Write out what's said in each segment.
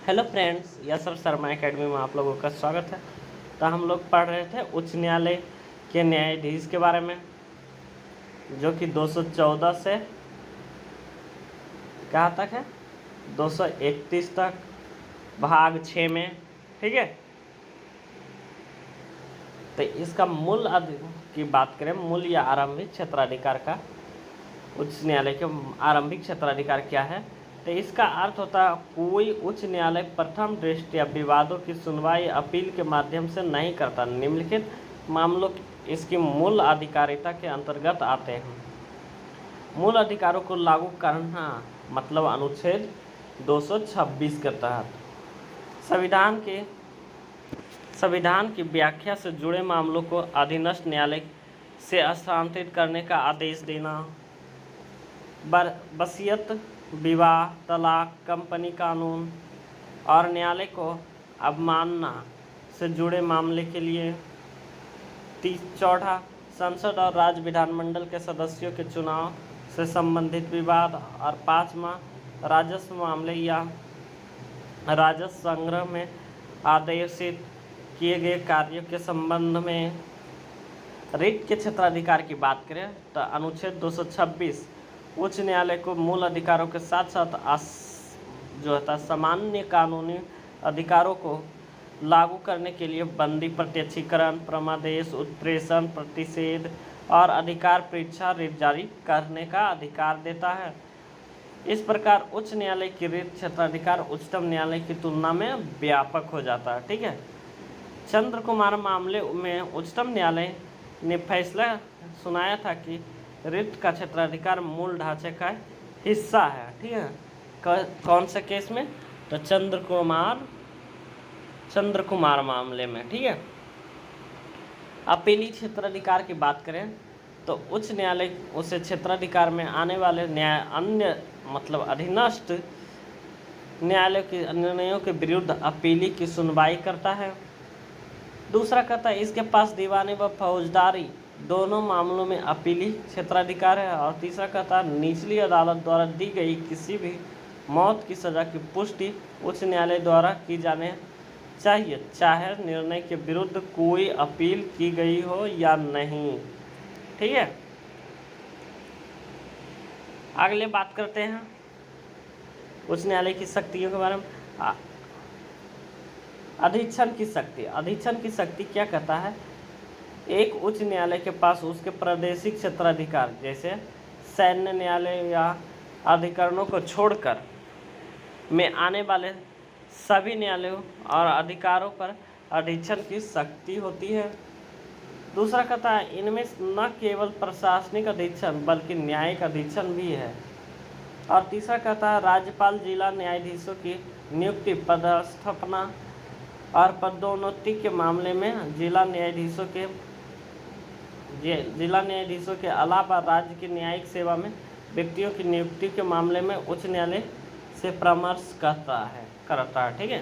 Hello friends, यशर Sharma academy में आप लोगों का स्वागत है। तो हम लोग पढ़ रहे थे उच्च न्यायालय के न्यायाधीश के बारे में, जो कि 214 से कहाँ तक है, 231 तक, भाग 6 में। ठीक है, तो इसका मूल की बात करें, मूल या आरंभिक क्षेत्राधिकार का, उच्च न्यायालय के आरंभिक क्षेत्राधिकार क्या है, तो इसका अर्थ होता है कोई उच्च न्यायालय प्रथम दृष्टया विवादों की सुनवाई अपील के माध्यम से नहीं करता। निम्नलिखित मामलों इसकी मूल अधिकारिता के अंतर्गत आते हैं। मूल अधिकारों को लागू करना मतलब अनुच्छेद 226 के तहत संविधान की व्याख्या से जुड़े मामलों को अधीनस्थ न्यायालय से हस्तांतरित करने का आदेश देना, वसीयत, विवाह, तलाक, कंपनी कानून और न्यायालय को अवमानना से जुड़े मामले के लिए। 4 संसद और राज्य विधानमंडल के सदस्यों के चुनाव से संबंधित विवाद। और 5वां राजस्व मामले या राजस्व संग्रह में आदेशित किए गए कार्यों के संबंध में। रिट के क्षेत्राधिकार की बात करें तो अनुच्छेद 226 उच्च न्यायालय को मूल अधिकारों के साथ साथ जो होता है सामान्य कानूनी अधिकारों को लागू करने के लिए बंदी, प्रत्यक्षीकरण, प्रमादेश, उत्प्रेषण, प्रतिषेध और अधिकार परीक्षा रिट जारी करने का अधिकार देता है। इस प्रकार उच्च न्यायालय की रिट क्षेत्राधिकार उच्चतम न्यायालय की तुलना में व्यापक हो जाता है। ठीक है, चंद्र कुमार मामले में उच्चतम न्यायालय ने फैसला सुनाया था कि रिट का क्षेत्राधिकार मूल ढांचे का हिस्सा है। ठीक है, कौन से केस में, तो चंद्र कुमार मामले में। ठीक है, अपीली क्षेत्राधिकार की बात करें तो उच्च न्यायालय उसे क्षेत्राधिकार में आने वाले अन्य मतलब अधीनस्थ न्यायालय के निर्णयों के विरुद्ध अपीली की सुनवाई करता है। दूसरा कहता है इसके पास दीवानी व फौजदारी दोनों मामलों में अपीली क्षेत्राधिकार है। और तीसरा कहता है निचली अदालत द्वारा दी गई किसी भी मौत की सज़ा की पुष्टि उच्च न्यायालय द्वारा की जाने चाहिए, चाहे निर्णय के विरुद्ध कोई अपील की गई हो या नहीं। ठीक है, अगले बात करते हैं उच्च न्यायालय की शक्तियों के बारे में। अधीक्षण की शक्ति क्या कहता है, एक उच्च न्यायालय के पास उसके प्रादेशिक क्षेत्राधिकार जैसे सैन्य न्यायालय या अधिकरणों को छोड़कर में आने वाले सभी न्यायालयों और अधिकारों पर अधीक्षण की शक्ति होती है। दूसरा कहता है इनमें न केवल प्रशासनिक अधीक्षण बल्कि न्यायिक अधीक्षण भी है। और तीसरा कहता है राज्यपाल जिला न्यायाधीशों की नियुक्ति, पदस्थापना और पदोन्नति के मामले में जिला न्यायाधीशों के अलावा राज्य की न्यायिक सेवा में व्यक्तियों की नियुक्ति के मामले में उच्च न्यायालय से परामर्श करता है। ठीक है,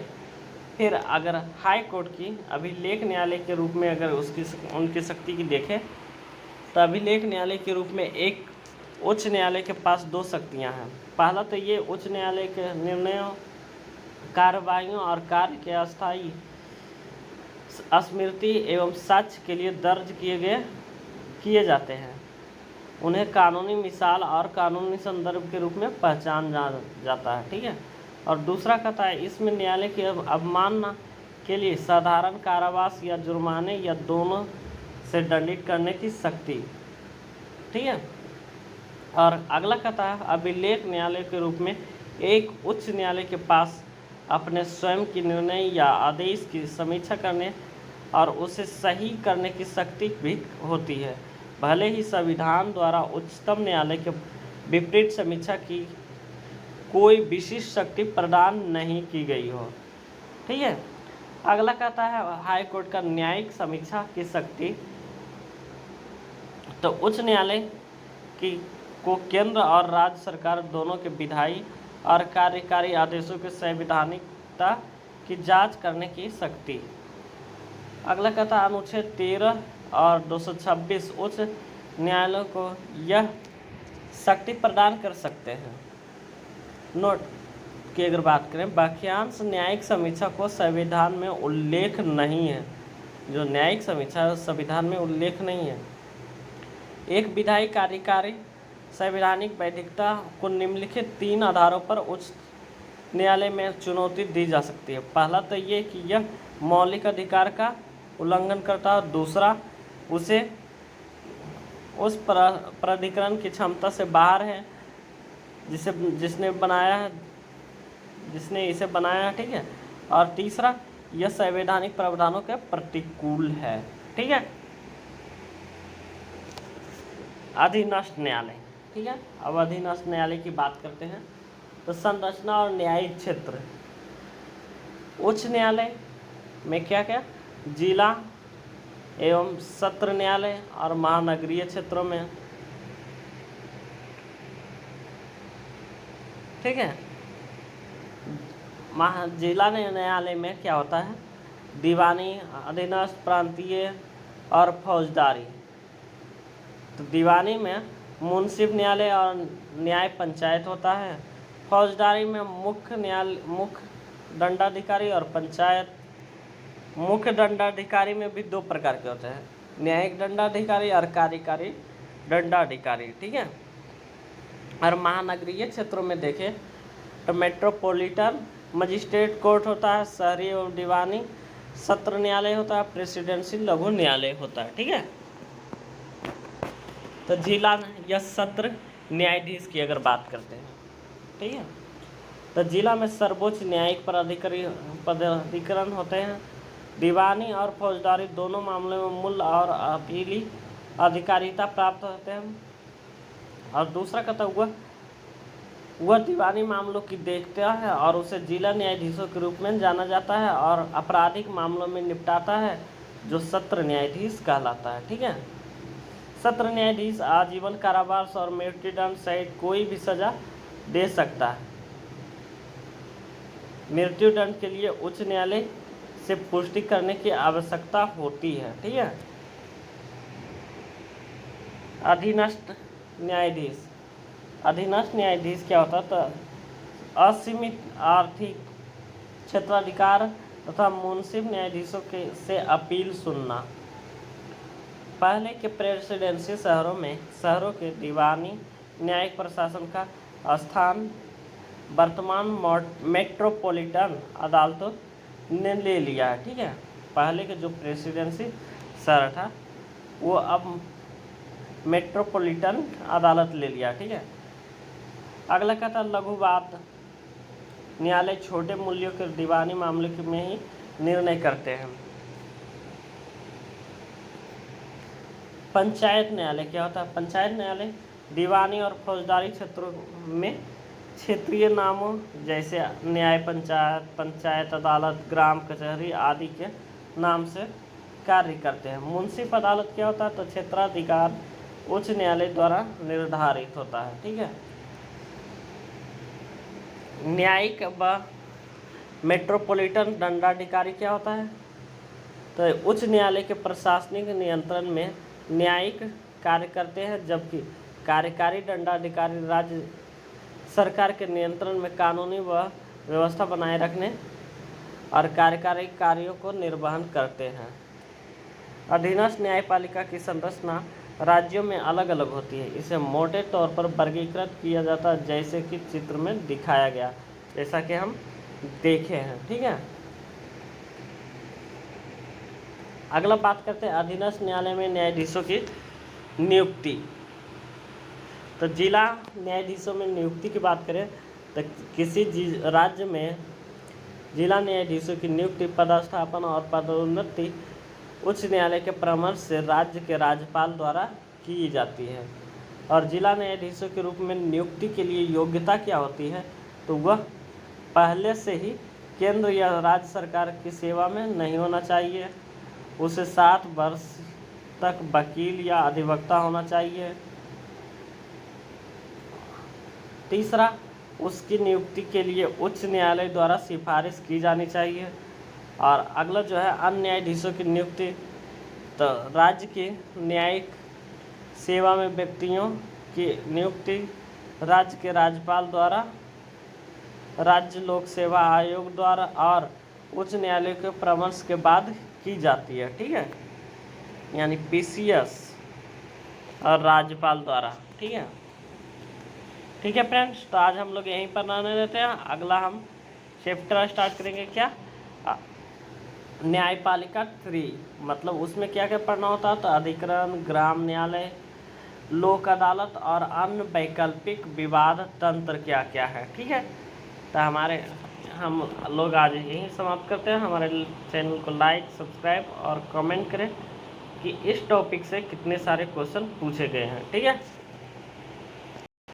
फिर अगर हाई कोर्ट की अभिलेख न्यायालय के रूप में अगर उनकी शक्ति की देखें तो अभिलेख न्यायालय के रूप में एक उच्च न्यायालय के पास 2 शक्तियां हैं। पहला तो ये उच्च न्यायालय के निर्णयों, कार्रवाइयों और कार्य के अस्थायी स्मृति एवं साक्ष्य के लिए दर्ज किए जाते हैं। उन्हें कानूनी मिसाल और कानूनी संदर्भ के रूप में पहचान जाता है। ठीक है, और दूसरा कहता है इसमें न्यायालय की अवमानना के लिए साधारण कारावास या जुर्माने या दोनों से दंडित करने की शक्ति। ठीक है, और अगला कहता है अभिलेख न्यायालय के रूप में एक उच्च न्यायालय के पास अपने स्वयं की निर्णय या आदेश की समीक्षा करने और उसे सही करने की शक्ति भी होती है, भले ही संविधान द्वारा उच्चतम न्यायालय के विपरीत समीक्षा की कोई विशिष्ट शक्ति प्रदान नहीं की गई हो। ठीक है, अगला कहता है हाई कोर्ट का न्यायिक समीक्षा की शक्ति। तो उच्च न्यायालय को केंद्र और राज्य सरकार दोनों के विधायी और कार्यकारी आदेशों की संवैधानिकता की जांच करने की शक्ति। अगला कहता है अनुच्छेद 13 और 226 उच्च न्यायालयों को यह शक्ति प्रदान कर सकते हैं। नोट, की अगर बात करें, वाक्यांश न्यायिक समीक्षा को संविधान में उल्लेख नहीं है। जो न्यायिक समीक्षा है संविधान में उल्लेख नहीं है। एक विधायी कार्यकारी संवैधानिक वैधता को निम्नलिखित 3 आधारों पर उच्च न्यायालय में चुनौती दी जा सकती है। पहला तो ये कि यह मौलिक अधिकार का उल्लंघन करता है। दूसरा, उसे उस प्राधिकरण की क्षमता से बाहर है जिसने इसे बनाया है, ठीक है। और तीसरा, यह संवैधानिक प्रावधानों के प्रतिकूल है, ठीक है। अधीनस्थ न्यायालय, ठीक है। अब अधीनस्थ न्यायालय की बात करते हैं। तो संरचना और न्यायिक क्षेत्र। उच्च न्यायालय में क्या क्या, जिला एवं सत्र न्यायालय और महानगरीय क्षेत्रों में, ठीक है। जिला न्यायालय में क्या होता है, दीवानी, अधीनस्थ, प्रांतीय और फौजदारी। तो दीवानी में मुंसिफ न्यायालय और न्याय पंचायत होता है। फौजदारी में मुख्य दंडाधिकारी और पंचायत। मुख्य दंडाधिकारी में भी 2 प्रकार के होते हैं, न्यायिक दंडाधिकारी और कार्यकारी दंडाधिकारी, ठीक है। और महानगरीय क्षेत्रों में देखें तो मेट्रोपॉलिटन मजिस्ट्रेट कोर्ट होता है, शहरी एवं दीवानी सत्र न्यायालय होता है, प्रेसिडेंसी लघु न्यायालय होता है, ठीक है। तो जिला या सत्र न्यायाधीश की अगर बात करते हैं, ठीक है, तो जिला में सर्वोच्च न्यायिक प्राधिकरण होते हैं। दीवानी और फौजदारी दोनों मामलों में मूल और अपीली अधिकारिता प्राप्त होते हैं। और दूसरा कहता हुआ वह दीवानी मामलों की देखता है और उसे जिला न्यायाधीशों के रूप में जाना जाता है, और आपराधिक मामलों में निपटाता है जो सत्र न्यायाधीश कहलाता है, ठीक है। सत्र न्यायाधीश आजीवन कारावास और मृत्युदंड सहित कोई भी सजा दे सकता है। मृत्युदंड के लिए उच्च न्यायालय से पुष्टि करने की आवश्यकता होती है, ठीक है। अधीनस्थ न्यायाधीश। अधीनस्थ न्यायाधीश क्या होता है, तो असीमित आर्थिक क्षेत्राधिकार तथा मुंसिफ न्यायाधीशों से अपील सुनना। पहले के प्रेसिडेंसी शहरों के दीवानी न्यायिक प्रशासन का स्थान वर्तमान मेट्रोपॉलिटन अदालतों ने ले लिया है, ठीक है। पहले के जो प्रेसिडेंसी शहर था वो अब मेट्रोपॉलिटन अदालत ले लिया, ठीक है। अगला कहता लघु वाद न्यायालय छोटे मूल्यों के दीवानी मामले में ही निर्णय करते हैं। पंचायत न्यायालय क्या होता है, पंचायत न्यायालय दीवानी और फौजदारी क्षेत्रों में क्षेत्रीय नामों जैसे न्याय पंचायत, पंचायत अदालत, ग्राम कचहरी आदि के नाम से कार्य करते हैं। मुंसिफ अदालत क्या होता है, तो क्षेत्राधिकार उच्च न्यायालय द्वारा निर्धारित होता है, ठीक है। न्यायिक व मेट्रोपॉलिटन दंडाधिकारी क्या होता है, तो उच्च न्यायालय के प्रशासनिक नियंत्रण में न्यायिक कार्य करते हैं, जबकि कार्यकारी दंडाधिकारी राज्य सरकार के नियंत्रण में कानूनी व व्यवस्था बनाए रखने और कार्यकारी कार्यों को निर्वहन करते हैं। अधीनस्थ न्यायपालिका की संरचना राज्यों में अलग अलग होती है। इसे मोटे तौर पर वर्गीकृत किया जाता है जैसे कि चित्र में दिखाया गया, जैसा कि हम देखे हैं, ठीक है। अगला बात करते हैं अधीनस्थ न्यायालय में न्यायाधीशों की नियुक्ति। तो जिला न्यायाधीशों में नियुक्ति की बात करें तो किसी राज्य में जिला न्यायाधीशों की नियुक्ति, पदस्थापन और पदोन्नति उच्च न्यायालय के परामर्श से राज्य के राज्यपाल द्वारा की जाती है। और जिला न्यायाधीशों के रूप में नियुक्ति के लिए योग्यता क्या होती है, तो वह पहले से ही केंद्र या राज्य सरकार की सेवा में नहीं होना चाहिए, उसे 7 वर्ष तक वकील या अधिवक्ता होना चाहिए। तीसरा, उसकी नियुक्ति के लिए उच्च न्यायालय द्वारा सिफारिश की जानी चाहिए। और अगला जो है अन्य न्यायाधीशों की नियुक्ति, तो राज्य की न्यायिक सेवा में व्यक्तियों की नियुक्ति राज्य के राज्यपाल द्वारा राज्य लोक सेवा आयोग द्वारा और उच्च न्यायालय के परामर्श के बाद की जाती है। ठीक है, यानी पीसीएस और राज्यपाल द्वारा। ठीक है, ठीक है फ्रेंड्स, तो आज हम लोग यहीं पर रहने देते हैं। अगला हम चैप्टर स्टार्ट करेंगे क्या, न्यायपालिका 3, मतलब उसमें क्या क्या पढ़ना होता है, तो अधिकरण, ग्राम न्यायालय, लोक अदालत और अन्य वैकल्पिक विवाद तंत्र क्या क्या है। ठीक है, तो हम लोग आज यहीं समाप्त करते हैं। हमारे चैनल को लाइक, सब्सक्राइब और कमेंट करें कि इस टॉपिक से कितने सारे क्वेश्चन पूछे गए हैं। ठीक है।